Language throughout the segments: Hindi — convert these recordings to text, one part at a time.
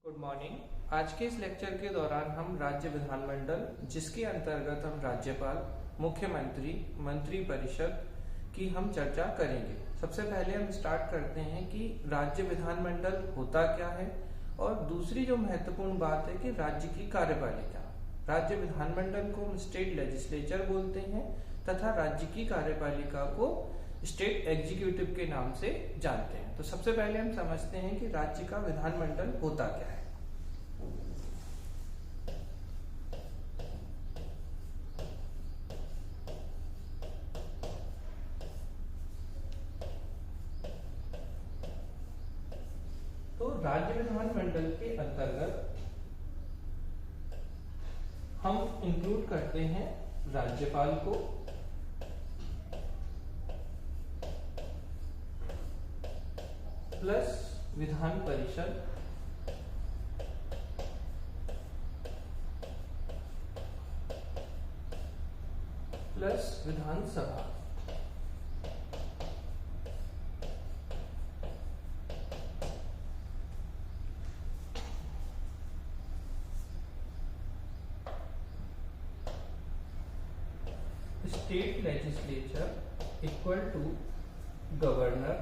Good morning. आज के इस लेक्चर के दौरान हम राज्य विधानमंडल, जिसके अंतर्गत हम राज्यपाल, मुख्यमंत्री, मंत्री परिषद की हम चर्चा करेंगे। सबसे पहले हम स्टार्ट करते हैं कि राज्य विधानमंडल होता क्या है, और दूसरी जो महत्वपूर्ण बात है कि राज्य की कार्यपालिका। राज्य विधानमंडल को हम स्टेट लेजिस्लेचर बोलते हैं तथा राज्य की कार्यपालिका को स्टेट एग्जीक्यूटिव के नाम से जानते हैं। तो सबसे पहले हम समझते हैं कि राज्य का विधानमंडल होता क्या है। तो राज्य विधानमंडल के अंतर्गत हम इंक्लूड करते हैं राज्यपाल को, plus Vidhan Parishad, plus Vidhan Sabha. State legislature equal to governor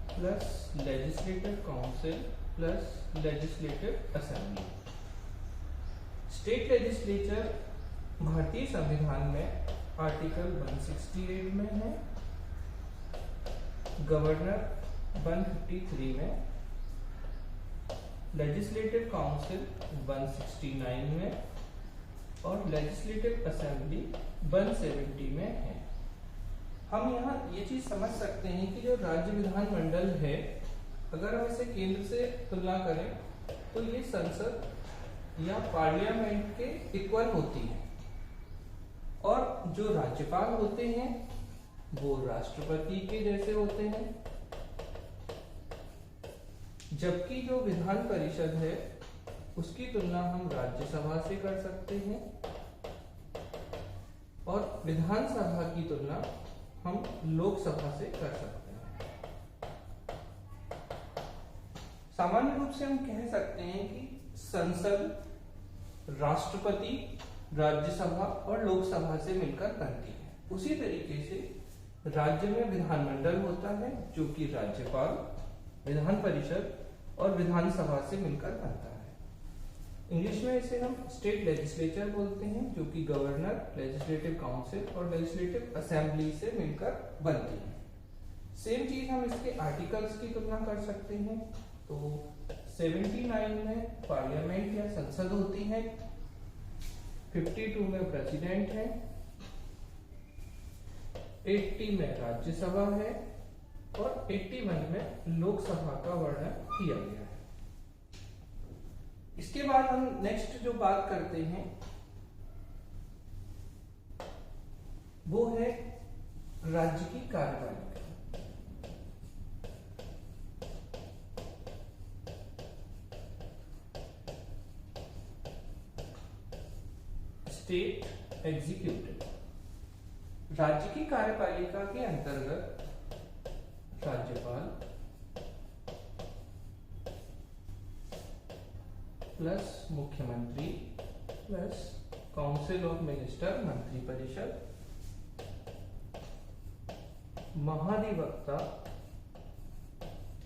plus legislative council plus legislative assembly. State legislature भारतीय संविधान में आर्टिकल 168 में है, गवर्नर 153 में, लेजिस्लेटिव काउंसिल 169 में और लेजिस्लेटिव असेंबली 170 में है। हम यहाँ ये चीज समझ सकते हैं कि जो राज्य विधानमंडल है, अगर हम इसे केंद्र से तुलना करें तो ये संसद या पार्लियामेंट के इक्वल होती है, और जो राज्यपाल होते हैं वो राष्ट्रपति के जैसे होते हैं, जबकि जो विधान परिषद है उसकी तुलना हम राज्यसभा से कर सकते हैं, और विधानसभा की तुलना हम लोकसभा से कर सकते हैं। सामान्य रूप से हम कह सकते हैं कि संसद, राष्ट्रपति, राज्यसभा और लोकसभा से मिलकर बनती है। उसी तरीके से राज्य में विधानमंडल होता है जो कि राज्यपाल, विधान परिषद और विधानसभा से मिलकर बनता है। इंग्लिश में इसे हम स्टेट लेजिस्लेचर बोलते हैं, जो कि गवर्नर, लेजिस्लेटिव काउंसिल और लेजिस्लेटिव असेंबली से मिलकर बनती है। सेम चीज हम इसके आर्टिकल्स की तुलना कर सकते हैं। तो 79 में पार्लियामेंट या संसद होती है, 52 में प्रेसिडेंट है, 80 में राज्यसभा है और 81 में लोकसभा का वर्णन किया गया है। इसके बाद हम नेक्स्ट जो बात करते हैं वो है राज्य की कार्यपालिका। State executive. राज्य की कार्यपालिका के अंतर्गत राज्यपाल प्लस मुख्यमंत्री प्लस काउंसिल ऑफ मिनिस्टर, मंत्री परिषद, महाधिवक्ता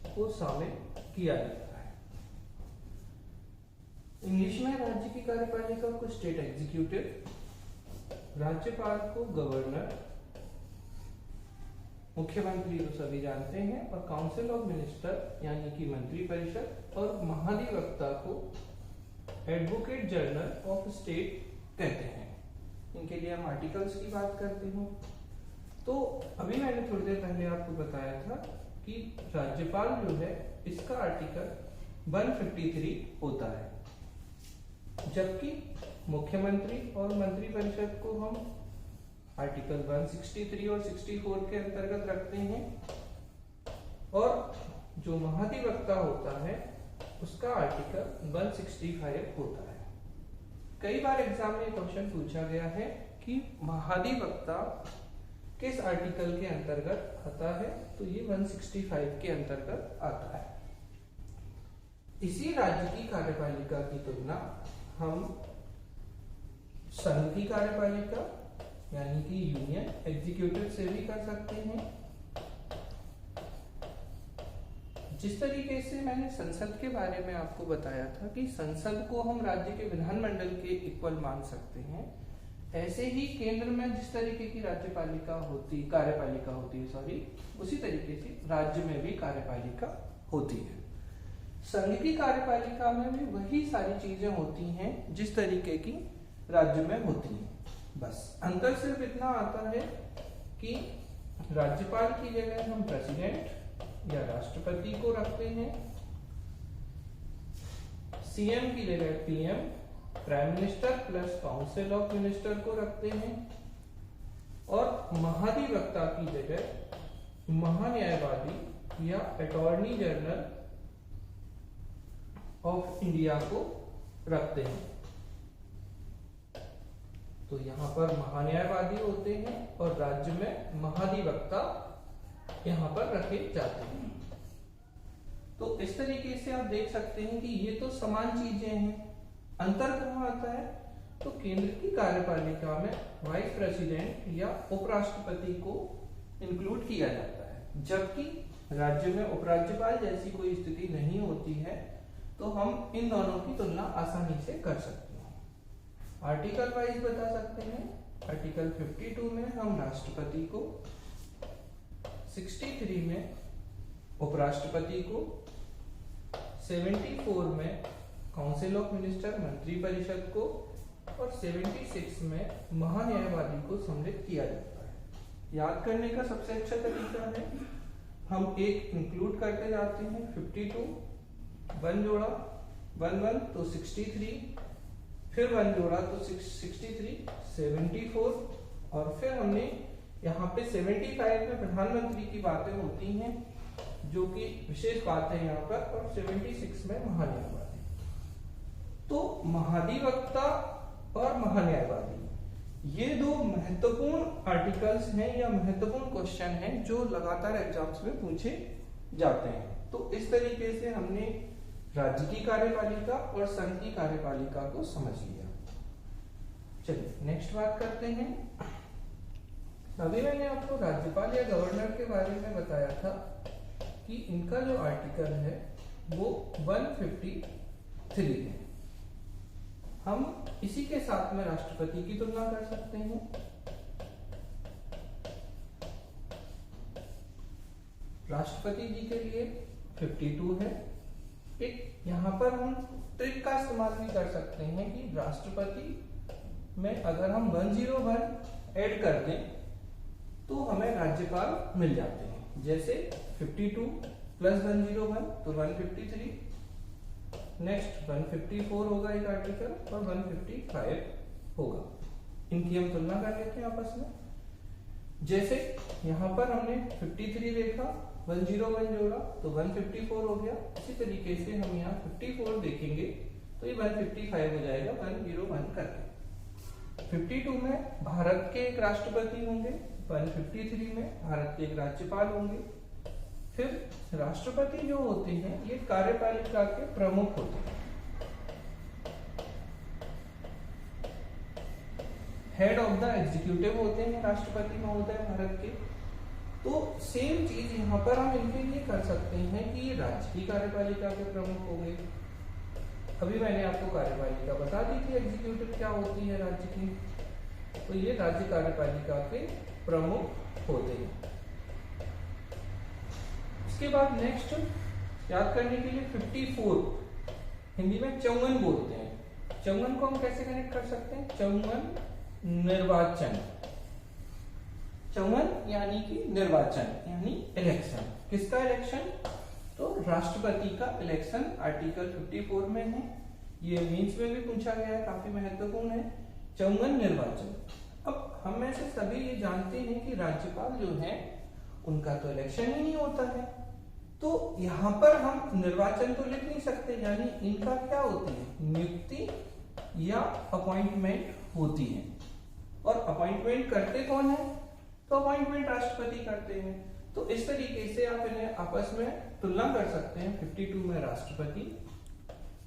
को शामिल किया जाता है। इंग्लिश में राज्य की कार्यपालिका को स्टेट एग्जीक्यूटिव, राज्यपाल को गवर्नर, मुख्यमंत्री तो सभी जानते हैं, और काउंसिल ऑफ मिनिस्टर यानी कि मंत्री परिषद, और महाधिवक्ता को एडवोकेट जनरल ऑफ स्टेट कहते हैं। इनके लिए हम आर्टिकल्स की बात करते हैं। तो अभी मैंने थोड़ी देर पहले आपको बताया था कि राज्यपाल जो है इसका आर्टिकल 153 होता है, जबकि मुख्यमंत्री और मंत्री परिषद को हम आर्टिकल 163 और 64 के अंतर्गत रखते हैं, और जो महाधिवक्ता होता है उसका आर्टिकल 165 होता है। कई बार एग्जाम में क्वेश्चन पूछा गया है कि महाधिवक्ता किस आर्टिकल के अंतर्गत आता है, तो ये 165 के अंतर्गत आता है। इसी राज्य की कार्यपालिका की तुलना हम संघ की कार्यपालिका यानी कि यूनियन एग्जीक्यूटिव से भी कर सकते हैं। जिस तरीके से मैंने संसद के बारे में आपको बताया था कि संसद को हम राज्य के विधानमंडल के इक्वल मान सकते हैं, ऐसे ही केंद्र में जिस तरीके की कार्यपालिका होती है, उसी तरीके से राज्य में भी कार्यपालिका होती है। संघ की कार्यपालिका में भी वही सारी चीजें होती हैं जिस तरीके की राज्य में होती हैं। बस अंतर सिर्फ इतना आता है कि राज्यपाल की जगह हम प्रेसिडेंट या राष्ट्रपति को रखते हैं, सीएम की जगह PM, prime minister plus council of minister को रखते हैं, और महाधिवक्ता की जगह महान्यायवादी या अटॉर्नी जनरल ऑफ इंडिया को रखते हैं। तो यहां पर महान्यायवादी होते हैं और राज्य में महाधिवक्ता यहां पर रखे जाते हैं। तो इस तरीके से आप देख सकते हैं कि ये तो समान चीजें हैं। अंतर कहां आता है, तो केंद्र की कार्यपालिका में वाइस प्रेसिडेंट या उपराष्ट्रपति को इंक्लूड किया जाता है, जबकि राज्य में उपराज्यपाल जैसी कोई स्थिति नहीं होती है। तो हम इन दोनों की तुलना आसानी से कर सकते हैं। आर्टिकल वाइज बता सकते हैं। आर्टिकल 52 में हम राष्ट्रपति को, 63 में उपराष्ट्रपति को, 74 में काउंसिल ऑफ मिनिस्टर मंत्री परिषद को, और 76 में महान्यायवादी को सम्मिलित किया जाता है। याद करने का सबसे अच्छा तरीका है, हम एक इंक्लूड करते जाते हैं। 52 1 जोड़ा 1 तो 63, फिर 1 जोड़ा तो 63, 74, और फिर हमने यहाँ पे 75 में प्रधानमंत्री की बातें होती हैं जो कि विशेष बात है यहाँ पर, और 76 में महान्यायवादी। तो महाधिवक्ता और महान्यायवादी ये दो महत्वपूर्ण आर्टिकल्स हैं या महत्वपूर्ण क्वेश्चन हैं जो लगातार एग्जाम्स में पूछे जाते हैं। तो इस तरीके से हमने राज्य की कार्यपालिका और संघ की कार्यपालिका को समझ लिया। चलिए नेक्स्ट बात करते हैं। अभी मैंने आपको राज्यपाल या गवर्नर के बारे में बताया था कि इनका जो आर्टिकल है वो 153 है। हम इसी के साथ में राष्ट्रपति की तुलना कर सकते हैं। राष्ट्रपति जी के लिए 52 है। एक यहां पर हम ट्रिक का इस्तेमाल भी कर सकते हैं कि राष्ट्रपति में अगर हम 101 ऐड कर दें तो हमें राज्यपाल मिल जाते हैं। जैसे 52 प्लस 101 तो 153, नेक्स्ट 154 होगा एक आर्टिकल, और 155 होगा। इनकी हम तुलना कर लेते हैं आपस में। जैसे यहां पर हमने 53 देखा, 101 जोड़ा तो 154 हो गया। इसी तरीके से हम यहाँ 54 देखेंगे तो ये 155 हो जाएगा 101 करके। 52 में भारत के एक राष्ट्रपति होंगे, 153 में भारत के एक राज्यपाल होंगे। फिर राष्ट्रपति जो होते हैं ये कार्यपालिका के प्रमुख होते हैं, हेड ऑफ द एग्जीक्यूटिव होते हैं राष्ट्रपति महोदय भारत के। तो सेम चीज यहाँ पर हम इनके लिए कर सकते हैं कि ये राज्य की कार्यपालिका के प्रमुख होंगे। अभी मैंने आपको कार्यपालिका बता दी थी एग्जीक्यूटिव क्या होती है राज्य की, तो ये राज्य कार्यपालिका के प्रमुख होते हैं। इसके बाद नेक्स्ट याद करने के लिए 54 हिंदी में 54 बोलते हैं। 54 को हम कैसे कनेक्ट कर सकते हैं? 54 निर्वाचन, 54 यानी कि निर्वाचन यानी इलेक्शन। किसका इलेक्शन? तो राष्ट्रपति का इलेक्शन आर्टिकल 54 में है। ये मीन्स में भी पूछा गया है, काफी महत्वपूर्ण है। 54 निर्वाचन। अब हम में से सभी ये जानते हैं कि राज्यपाल जो है उनका तो इलेक्शन ही नहीं होता है, तो यहाँ पर हम निर्वाचन तो लिख नहीं सकते, यानी इनका क्या होती है? नियुक्ति या अपॉइंटमेंट होती है। और अपॉइंटमेंट करते कौन है? तो तो अपॉइंटमेंट राष्ट्रपति करते हैं। तो इस तरीके से आप इन्हें आपस में तुलना कर सकते हैं। 52 में राष्ट्रपति,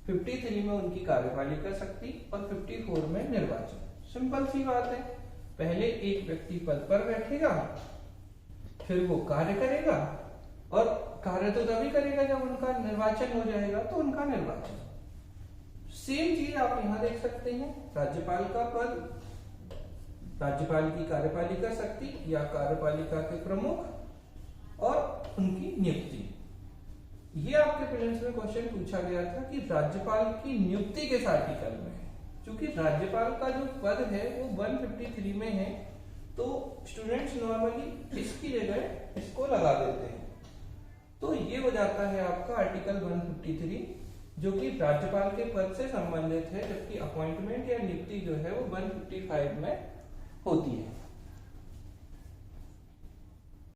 53 में उनकी कार्यपालिका शक्ति और 54 में निर्वाचन। सिंपल सी बात है, पहले एक व्यक्ति पद पर बैठेगा, फिर वो कार्य करेगा, और कार्य तो तभी करेगा जब उनका निर्वाचन हो जाएगा, तो उनका निर्वाचन। सेम चीज आप यहां देख सकते हैं, राज्यपाल का पद, राज्यपाल की कार्यपालिका शक्ति या कार्यपालिका के प्रमुख और उनकी नियुक्ति। ये आपके प्रीलिम्स में क्वेश्चन पूछा गया था कि राज्यपाल की नियुक्ति किस आर्टिकल में है। क्योंकि राज्यपाल का जो पद है वो 153 में है, तो स्टूडेंट्स नॉर्मली इसकी जगह इसको लगा देते हैं। तो ये हो जाता है आपका आर्टिकल 153, जो कि राज्यपाल के पद से संबंधित है, जबकि अपॉइंटमेंट या नियुक्ति जो है वो 155 में होती है।